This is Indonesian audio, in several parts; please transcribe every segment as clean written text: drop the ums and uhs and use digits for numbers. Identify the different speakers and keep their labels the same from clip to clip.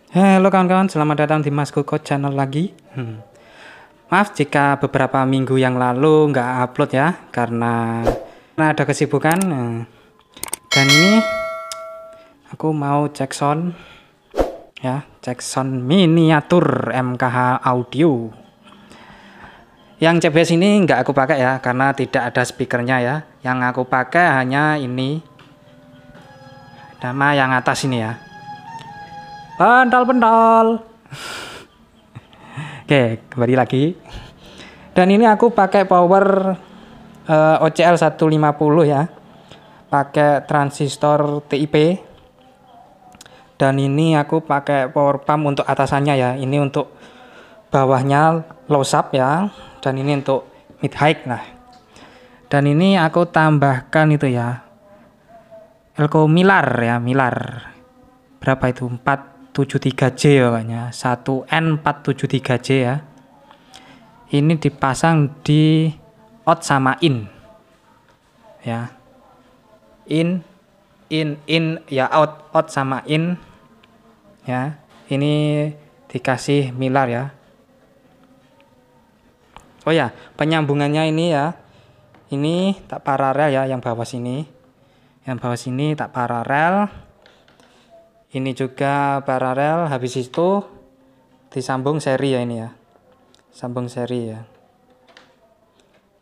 Speaker 1: Halo kawan-kawan, selamat datang di Mas Koko Channel lagi. Maaf jika beberapa minggu yang lalu nggak upload ya, karena ada kesibukan. Dan ini aku mau cek sound ya, cek sound miniatur MKH Audio. Yang CBS ini nggak aku pakai ya, karena tidak ada speakernya ya. Yang aku pakai hanya ini, nama yang atas ini ya. Pentol. Oke, kembali lagi. Dan ini aku pakai power OCL 150 ya. Pakai transistor TIP. Dan ini aku pakai power pump untuk atasannya ya. Ini untuk bawahnya low sub ya. Dan ini untuk mid high nah. Dan ini aku tambahkan itu ya. Elko Milar ya, Milar. Berapa itu? 473J pokoknya, 1N473J ya. Ini dipasang di out sama in ya, in ya, out sama in ya. Ini dikasih Milar ya. Oh ya, penyambungannya ini ya, ini tak paralel ya, yang bawah sini tak paralel. Ini juga paralel, habis itu disambung seri ya, ini ya. Sambung seri ya.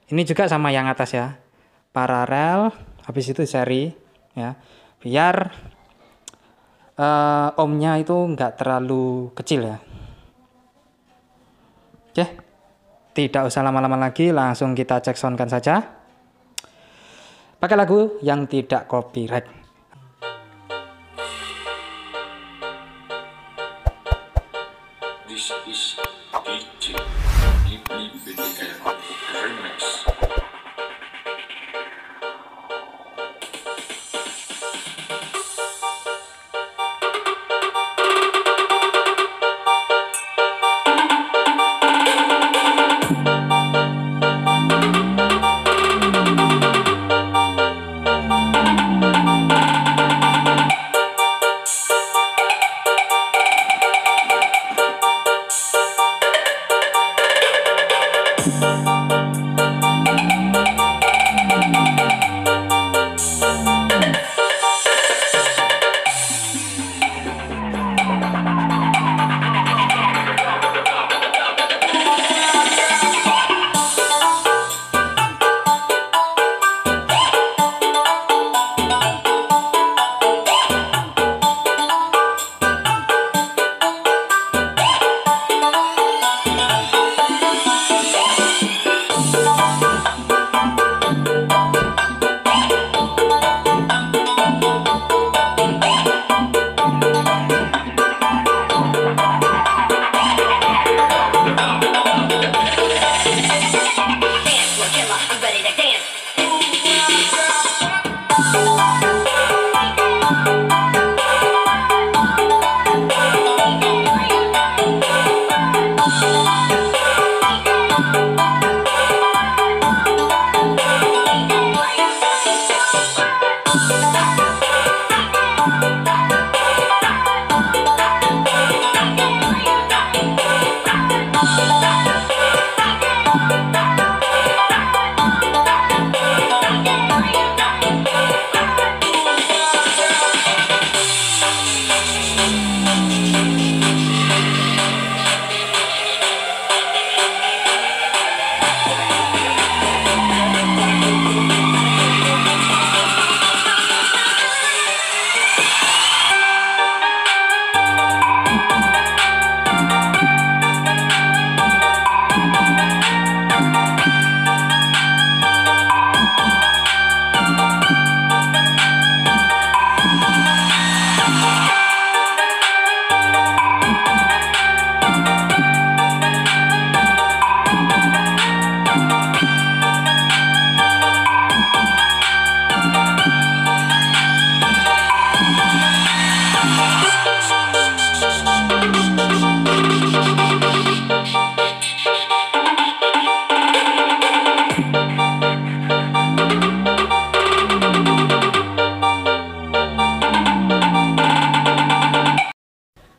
Speaker 1: Ini juga sama yang atas ya. Paralel, habis itu seri ya. Biar ohmnya itu enggak terlalu kecil ya. Oke. Tidak usah lama-lama lagi, langsung kita cek soundkan saja. Pakai lagu yang tidak copyright.
Speaker 2: This is DJ BDM Remix.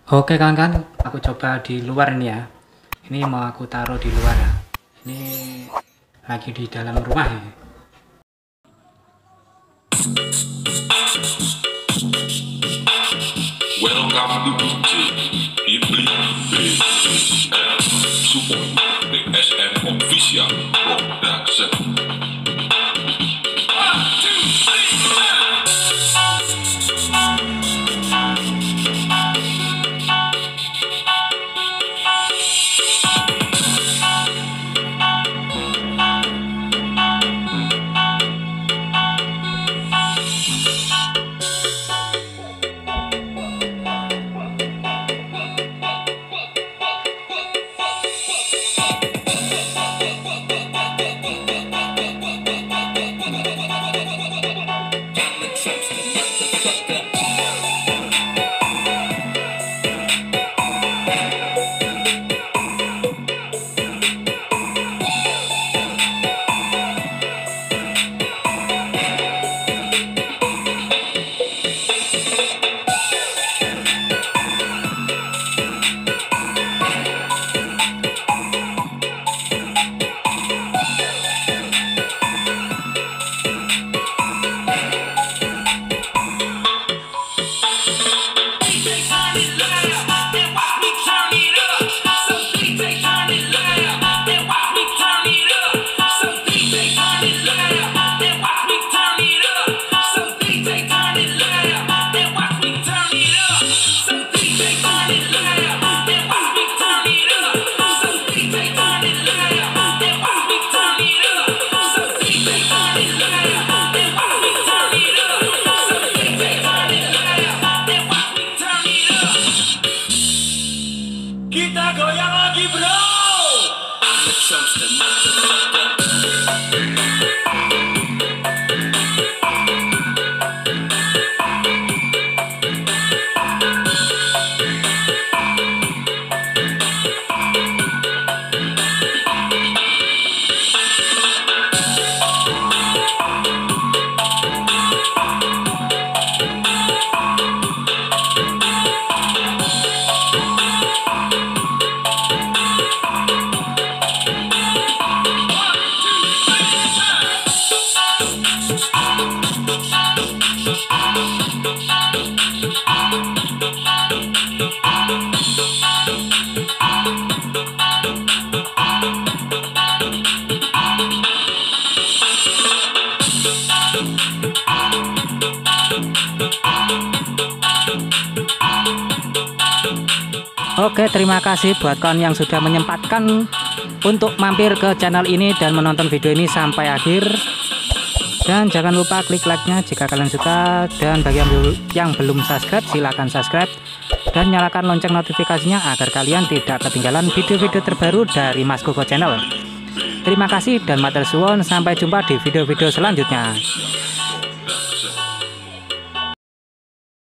Speaker 1: Oke kawan-kawan, aku coba di luar ini ya. Ini mau aku taruh di luar ya. Ini lagi di dalam rumah ya.
Speaker 2: Welcome to DJ Iblis BSM Support BSM Official Production.
Speaker 3: Kita goyang lagi bro.
Speaker 1: Oke, terima kasih buat kawan yang sudah menyempatkan untuk mampir ke channel ini dan menonton video ini sampai akhir. Dan jangan lupa klik like-nya jika kalian suka, dan bagi yang belum subscribe silahkan subscribe dan nyalakan lonceng notifikasinya agar kalian tidak ketinggalan video-video terbaru dari Mas Koko Channel. Terima kasih dan matur suwun, sampai jumpa di video-video selanjutnya.